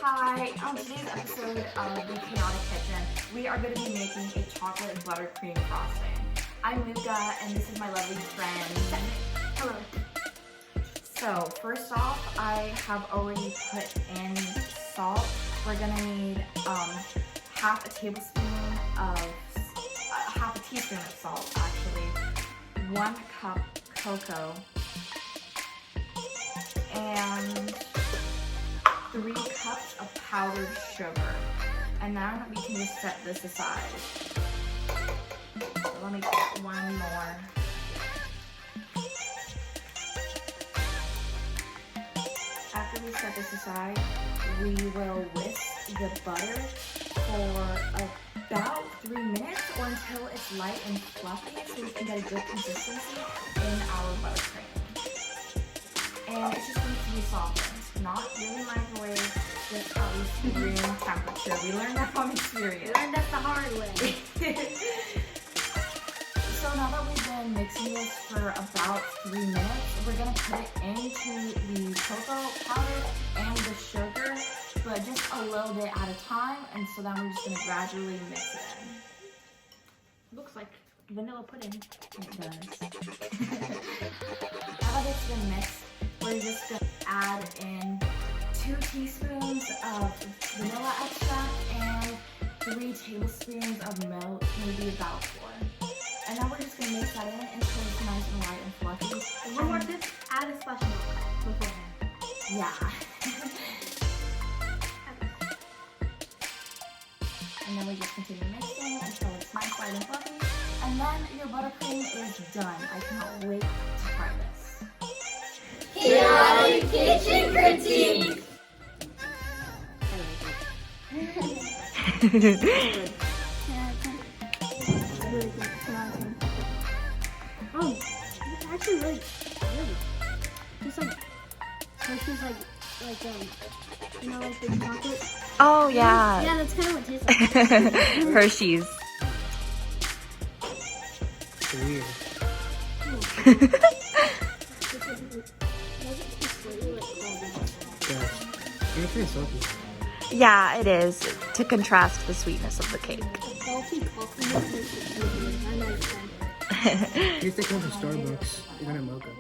Hi, on today's episode of The Chaotic Kitchen, we are going to be making a chocolate buttercream frosting. I'm Luca, and this is my lovely friend. Hello. So, first off, I have already put in salt. We're going to need half a teaspoon of salt, actually, 1 cup cocoa, and 3 cups of powdered sugar. And then we can just set this aside. So let me get one more. After we set this aside, we will whisk the butter for about 3 minutes or until it's light and fluffy so we can get a good consistency in our buttercream. And it's just going to be softened. Not really microwave, just at least room temperature. We learned that from experience. We learned that the hard way. So now that we've been mixing this for about 3 minutes, we're gonna put it into the cocoa powder and the sugar, but just a little bit at a time, and so then we're just gonna gradually mix it in. Looks like vanilla pudding. It does. Now that it's been mixed, we're just gonna add in 2 teaspoons of vanilla extract and 3 tablespoons of milk, maybe about 4. And now we're just gonna mix that in until it's nice and light and fluffy. And one more tip, add a splash of milk beforehand. Yeah. And then we just continue mixing until it's nice, light, and fluffy. And then your buttercream is done. I cannot wait to try this. Chaotic Kitchen Critique! Oh, it's actually really good. Just like Hershey's, like you know, like the chocolate. Oh yeah. Yeah, that's kind of what it tastes like. Hershey's. Weird. You're kind of salty. Yeah, it is to contrast the sweetness of the cake. Salty coffee makes it so good. I know it's fun. Here's the one from Starbucks. You're gonna mocha.